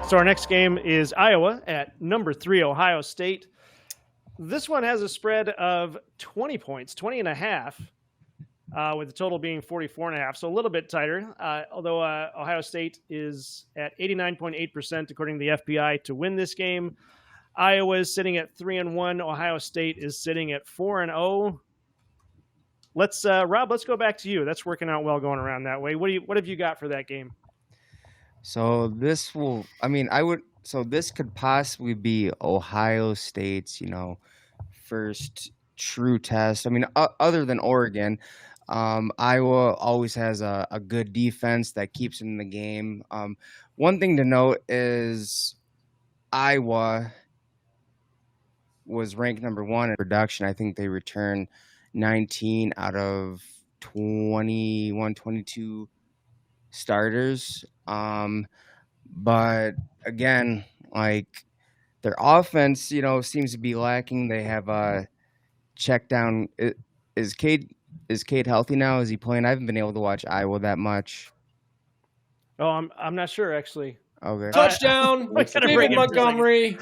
So our next game is Iowa at number 3 Ohio State. This one has a spread of 20 points, 20 and a half, with the total being 44 and a half. So a little bit tighter, although Ohio State is at 89.8% according to the FPI to win this game. Iowa is sitting at 3-1. Ohio State is sitting at 4-0. Let's Rob, let's go back to you. That's working out well going around that way. What have you got for that game? So this this could possibly be Ohio State's, first true test. I mean, other than Oregon, Iowa always has a good defense that keeps them in the game. One thing to note is Iowa was ranked number 1 in production. I think they returned 19 out of 22 starters. But again, like their offense, seems to be lacking. They have a check down. Is Cade healthy now? Is he playing? I haven't been able to watch Iowa that much. Oh, I'm not sure actually. Okay. Touchdown, David Montgomery.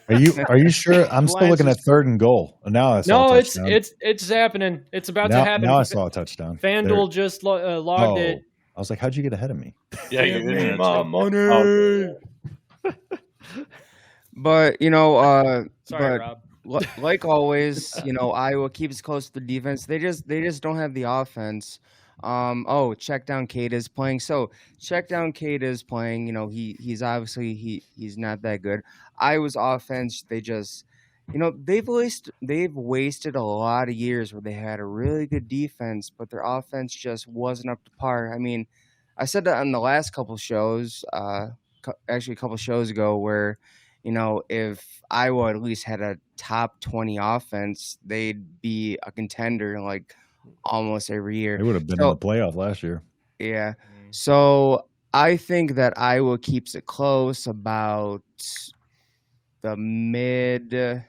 Are you sure? I'm still looking at 3rd and goal. Now I saw a touchdown. it's happening. It's about to happen. Now I saw a touchdown. FanDuel just logged it. I was like, how'd you get ahead of me? Yeah, Give you're me my money. Oh, But Sorry, Rob. like always, Iowa keeps close to the defense. They just don't have the offense. Check down Cade is playing. So check down Cade is playing. He's obviously he's not that good. Iowa's offense, they just they've wasted a lot of years where they had a really good defense, but their offense just wasn't up to par. I mean, I said that on the last couple shows, actually a couple shows ago, where if Iowa at least had a top 20 offense, they'd be a contender like almost every year. They would have been in the playoff last year. Yeah. So I think that Iowa keeps it close about the mid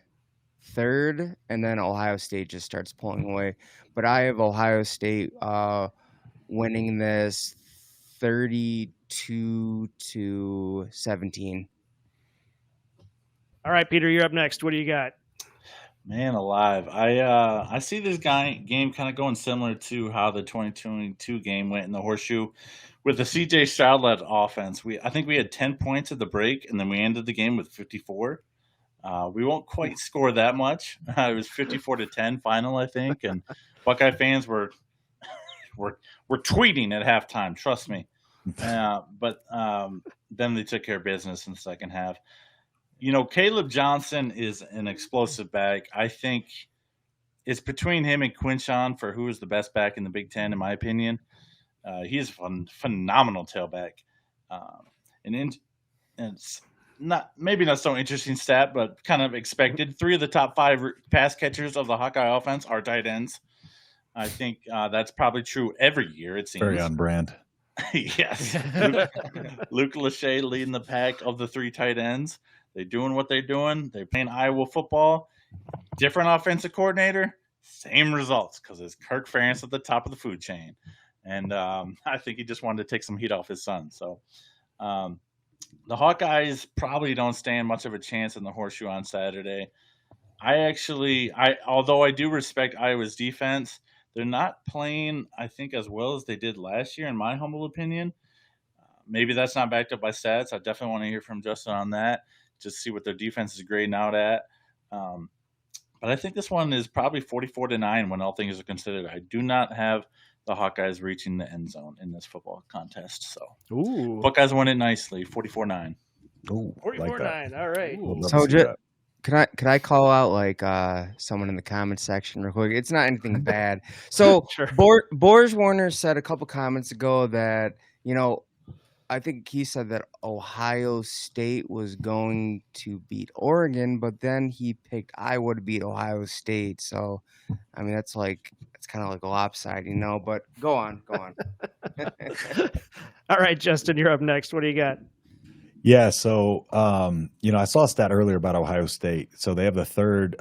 third, and then Ohio State just starts pulling away. But I have Ohio State winning this 32-17. All right, Peter, you're up next. What do you got? man alive. I see this game kind of going similar to how the 2022 game went in the Horseshoe with the CJ Stroud-led offense. I think we had 10 points at the break, and then we ended the game with 54. We won't quite score that much. It was 54-10 final, I think, and Buckeye fans were tweeting at halftime. Trust me. But then they took care of business in the second half. Caleb Johnson is an explosive back. I think it's between him and Quinshawn for who is the best back in the Big Ten, in my opinion. He's a phenomenal tailback. And it's maybe not so interesting stat, but kind of expected. 3 of the top 5 pass catchers of the Hawkeye offense are tight ends. I think that's probably true every year, it seems. Very on brand. Yes. Luke Lachey leading the pack of the 3 tight ends. They're doing what they're doing. They're playing Iowa football. Different offensive coordinator, same results because it's Kirk Ferentz at the top of the food chain. And I think he just wanted to take some heat off his son. So the Hawkeyes probably don't stand much of a chance in the Horseshoe on Saturday. Although I do respect Iowa's defense, they're not playing, I think, as well as they did last year, in my humble opinion. Maybe that's not backed up by stats. I definitely want to hear from Justin on that, just see what their defense is grading out at. But I think this one is probably 44-9 when all things are considered. I do not have the Hawkeyes reaching the end zone in this football contest. So Buckeyes won it nicely, 44-9. Ooh, 44-9. All right. So Could I call out like someone in the comments section real quick? It's not anything bad. So Sure. Boris Warner said a couple comments ago that, I think he said that Ohio State was going to beat Oregon, but then he picked Iowa to beat Ohio State. So, I mean, it's kind of like a lopsided, but go on. All right, Justin, you're up next. What do you got? Yeah, so I saw a stat earlier about Ohio State. So they have they're third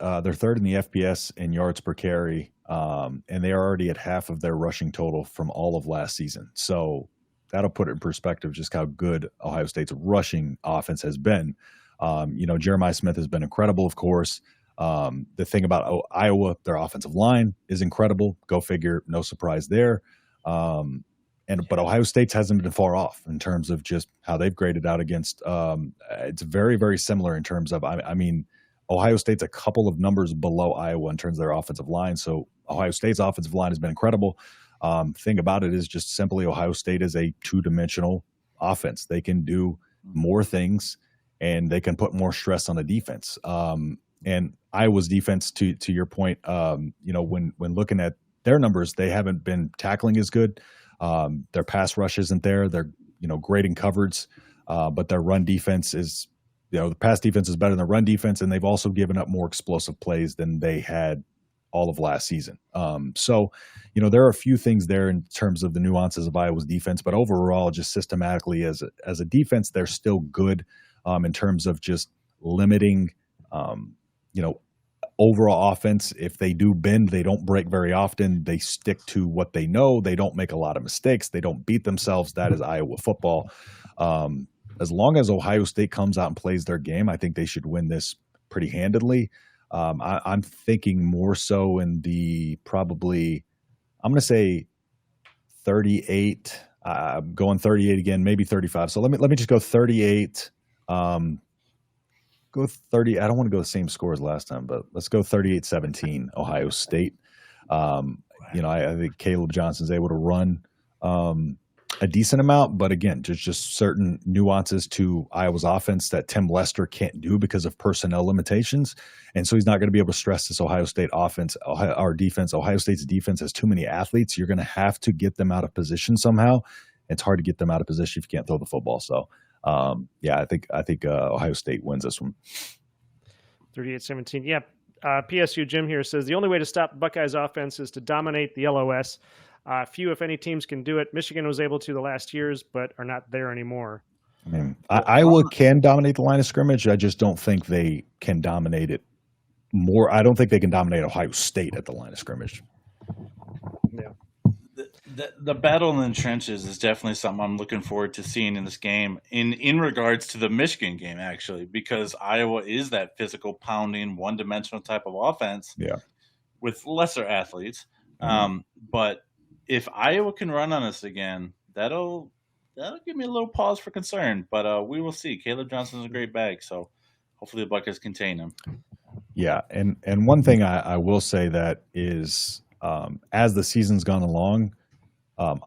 in the FBS in yards per carry, and they are already at half of their rushing total from all of last season. So that'll put it in perspective just how good Ohio State's rushing offense has been. Jeremiah Smith has been incredible, of course. The thing about Iowa, their offensive line is incredible. Go figure, no surprise there. But Ohio State hasn't been far off in terms of just how they've graded out against. It's very, very similar in terms of, I mean, Ohio State's a couple of numbers below Iowa in terms of their offensive line. So Ohio State's offensive line has been incredible. Thing about it is just simply Ohio State is a two-dimensional offense. They can do more things and they can put more stress on the defense. And Iowa's defense, to your point, when looking at their numbers, they haven't been tackling as good. Their pass rush isn't there. They're great in coverage, but their run defense is, the pass defense is better than the run defense, and they've also given up more explosive plays than they had all of last season. So there are a few things there in terms of the nuances of Iowa's defense, but overall, just systematically as a defense, they're still good in terms of just limiting, overall offense. If they do bend, they don't break very often. They stick to what they know. They don't make a lot of mistakes. They don't beat themselves. That is Iowa football. As long as Ohio State comes out and plays their game, I think they should win this pretty handedly. I'm thinking more so in the probably, I'm going to say 38. I'm going 38 again, maybe 35. So let me just go 38. Go 30. I don't want to go the same score as last time, but let's go 38-17 Ohio State. I think Caleb Johnson's able to run a decent amount, but again, just certain nuances to Iowa's offense that Tim Lester can't do because of personnel limitations. And so he's not going to be able to stress this Ohio State offense, our defense. Ohio State's defense has too many athletes. You're going to have to get them out of position somehow. It's hard to get them out of position if you can't throw the football. So I think Ohio State wins this one. 38-17. Yeah. PSU Jim here says the only way to stop the Buckeyes offense is to dominate the LOS. Few, if any, teams can do it. Michigan was able to the last years, but are not there anymore. I mean, Iowa can dominate the line of scrimmage. I just don't think they can dominate it more. I don't think they can dominate Ohio State at the line of scrimmage. Yeah. The battle in the trenches is definitely something I'm looking forward to seeing in this game in regards to the Michigan game, actually, because Iowa is that physical pounding, one-dimensional type of offense with lesser athletes. But if Iowa can run on us again, that'll give me a little pause for concern. But we will see. Caleb Johnson's a great bag, so hopefully the Buckeyes contain him. Yeah, and one thing I will say that is as the season's gone along,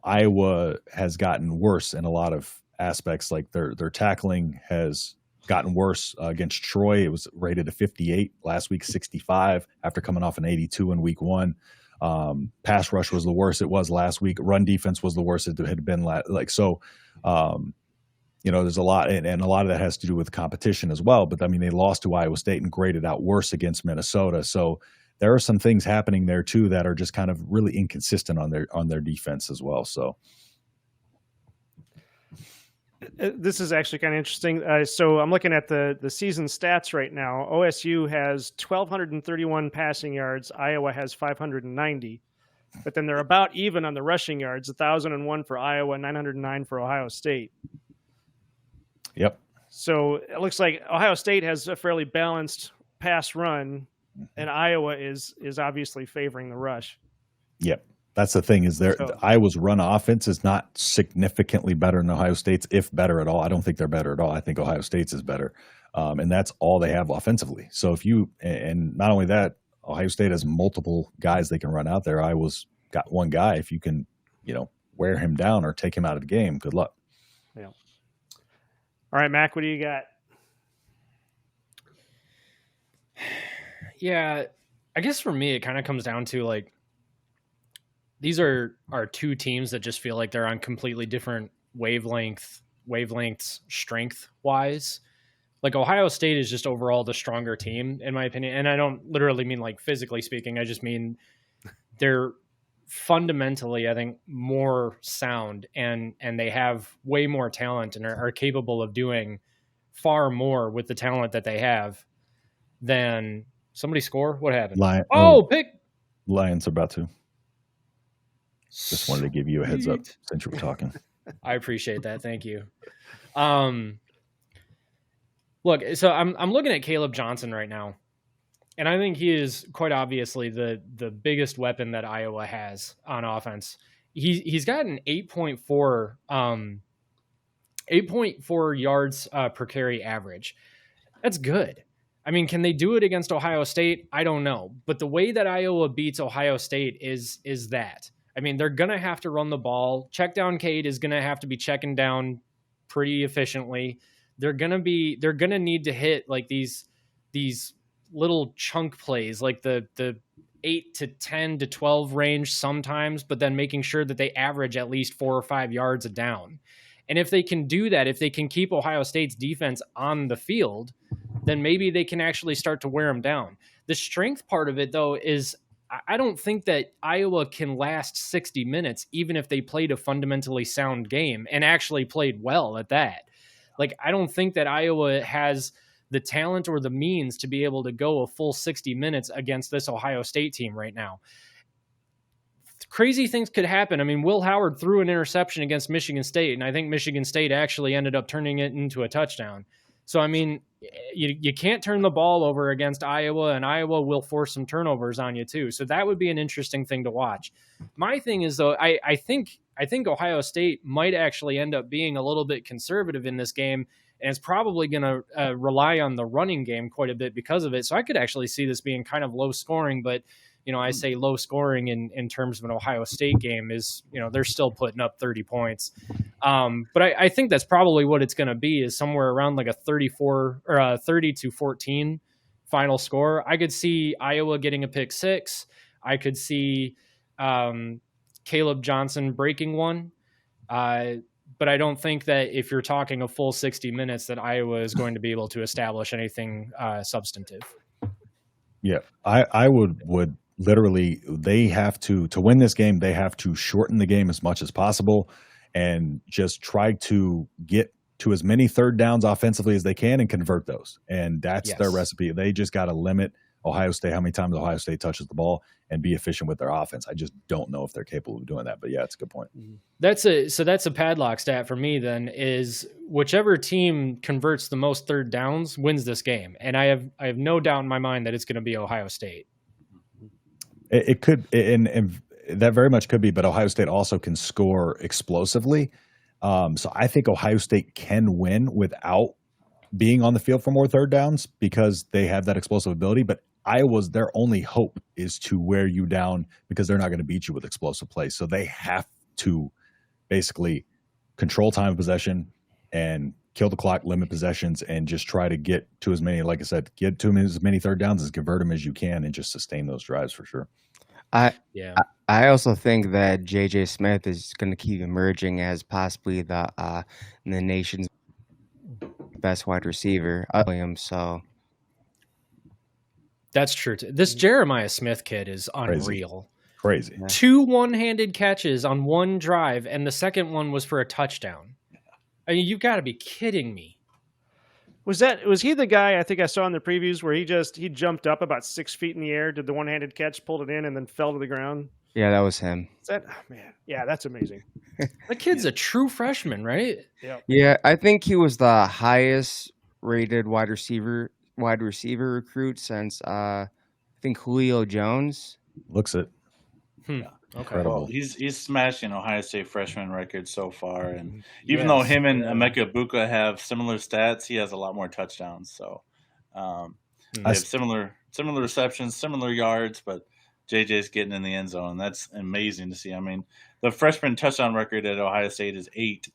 Iowa has gotten worse in a lot of aspects. Like their tackling has gotten worse against Troy. It was rated a 58 last week, 65 after coming off an 82 in week one. Pass rush was the worst it was last week. Run defense was the worst it had been there's a lot, and a lot of that has to do with competition as well. But I mean, they lost to Iowa State and graded out worse against Minnesota. So there are some things happening there too that are just kind of really inconsistent on their defense as well. So this is actually kind of interesting. So I'm looking at the season stats right now. OSU has 1,231 passing yards. Iowa has 590. But then they're about even on the rushing yards, 1,001 for Iowa, 909 for Ohio State. Yep. So it looks like Ohio State has a fairly balanced pass run, and Iowa is obviously favoring the rush. Yep. That's the thing is Iowa's run offense is not significantly better than Ohio State's, if better at all. I don't think they're better at all. I think Ohio State's is better. And that's all they have offensively. So and not only that, Ohio State has multiple guys they can run out there. Iowa's got one guy. If you can, wear him down or take him out of the game, good luck. Yeah. All right, Mac, what do you got? Yeah, I guess for me, it kind of comes down to these are two teams that just feel like they're on completely different wavelengths strength wise. Like Ohio State is just overall the stronger team, in my opinion. And I don't literally mean physically speaking. I just mean they're fundamentally, I think, more sound and they have way more talent and are capable of doing far more with the talent that they have than somebody score. What happened? Pick. Lions are about to. Just wanted to give you a heads up since you were talking. I appreciate that. Thank you. Look, so I'm looking at Caleb Johnson right now, and I think he is quite obviously the biggest weapon that Iowa has on offense. He's got an 8.4 yards per carry average. That's good. I mean, can they do it against Ohio State? I don't know. But the way that Iowa beats Ohio State is that. I mean, they're going to have to run the ball. Check down Cade is going to have to be checking down pretty efficiently. They're going to need to hit like these little chunk plays, like the 8 to 10 to 12 range sometimes, but then making sure that they average at least 4 or 5 yards a down. And if they can do that, if they can keep Ohio State's defense on the field, then maybe they can actually start to wear them down. The strength part of it, though, is I don't think that Iowa can last 60 minutes, even if they played a fundamentally sound game and actually played well at that. Like, I don't think that Iowa has the talent or the means to be able to go a full 60 minutes against this Ohio State team right now. Crazy things could happen. I mean, Will Howard threw an interception against Michigan State, and I think Michigan State actually ended up turning it into a touchdown. So, I mean, you can't turn the ball over against Iowa, and Iowa will force some turnovers on you too. So that would be an interesting thing to watch. My thing is, though, I think Ohio State might actually end up being a little bit conservative in this game, and it's probably going to rely on the running game quite a bit because of it. So I could actually see this being kind of low scoring, but I say low scoring in terms of an Ohio State game is, they're still putting up 30 points. But I think that's probably what it's going to be, is somewhere around like a 34 or a 30-14 final score. I could see Iowa getting a pick six. I could see Caleb Johnson breaking one. But I don't think that if you're talking a full 60 minutes that Iowa is going to be able to establish anything substantive. Yeah, I would literally, they have to win this game, they have to shorten the game as much as possible and just try to get to as many third downs offensively as they can and convert those. And that's their recipe. They just got to limit Ohio State, how many times Ohio State touches the ball, and be efficient with their offense. I just don't know if they're capable of doing that. But yeah, it's a good point. That's a padlock stat for me then, is whichever team converts the most third downs wins this game. And I have no doubt in my mind that it's going to be Ohio State. It could, and that very much could be, but Ohio State also can score explosively. So I think Ohio State can win without being on the field for more third downs because they have that explosive ability. But Iowa's, their only hope is to wear you down because they're not going to beat you with explosive plays. So they have to basically control time of possession and kill the clock, limit possessions, and just try to get to as many, like I said, get to as many third downs as convert them as you can and just sustain those drives for sure. I also think that J.J. Smith is going to keep emerging as possibly the nation's best wide receiver. So that's true. This Jeremiah Smith kid is unreal. Crazy. 2 one-handed catches on one drive, and the second one was for a touchdown. I mean, you've got to be kidding me. Was he the guy I think I saw in the previews where he jumped up about 6 feet in the air, did the one-handed catch, pulled it in, and then fell to the ground? Yeah, that was him. Man, yeah, that's amazing. That kid's a true freshman, right? Yeah, I think he was the highest rated wide receiver recruit since I think Julio Jones. Looks it. Okay. Well, he's smashing Ohio State freshman record so far, and even though him and Emeka Egbuka have similar stats, he has a lot more touchdowns. So they have similar receptions, similar yards, but JJ's getting in the end zone, and that's amazing to see. I mean, the freshman touchdown record at Ohio State is 8,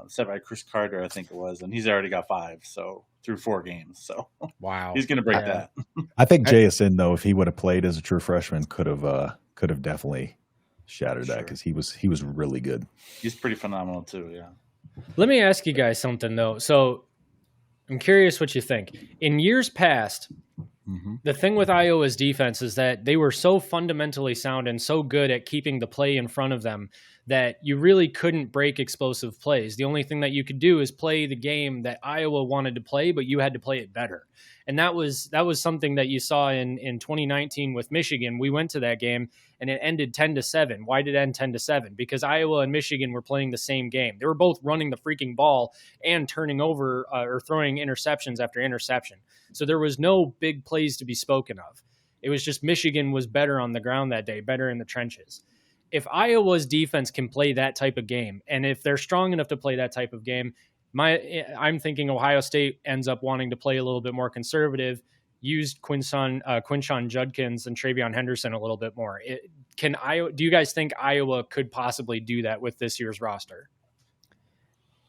set by Chris Carter, I think it was, and he's already got 5. So through 4 games. So wow, he's going to break that. I think JSN, though, if he would have played as a true freshman, could have definitely shattered that because he was really good. He's pretty phenomenal too. Yeah. Let me ask you guys something though. So I'm curious what you think. In years past, the thing with Iowa's defense is that they were so fundamentally sound and so good at keeping the play in front of them that you really couldn't break explosive plays. The only thing that you could do is play the game that Iowa wanted to play, but you had to play it better. And that was something that you saw in 2019 with Michigan. We went to that game and it ended 10-7. Why did it end 10-7? Because Iowa and Michigan were playing the same game. They were both running the freaking ball and turning over or throwing interceptions after interception. So there was no big plays to be spoken of. It was just Michigan was better on the ground that day, better in the trenches. If Iowa's defense can play that type of game, and if they're strong enough to play that type of game, I'm thinking Ohio State ends up wanting to play a little bit more conservative, used Quinshon Judkins and Travion Henderson a little bit more. Do you guys think Iowa could possibly do that with this year's roster?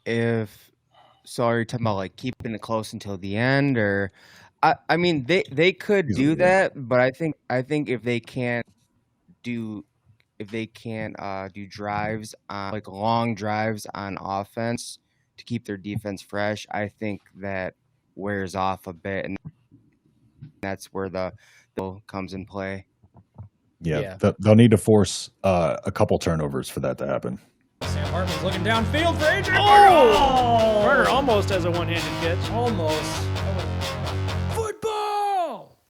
So are you talking about like keeping it close until the end, or I mean they could do that, but I think if they can't do drives on like long drives on offense to keep their defense fresh, I think that wears off a bit, and that's where the comes in play. Yeah. They'll need to force a couple turnovers for that to happen. Sam Hartman's looking downfield for Adrian. Turner almost has a one-handed catch. Almost.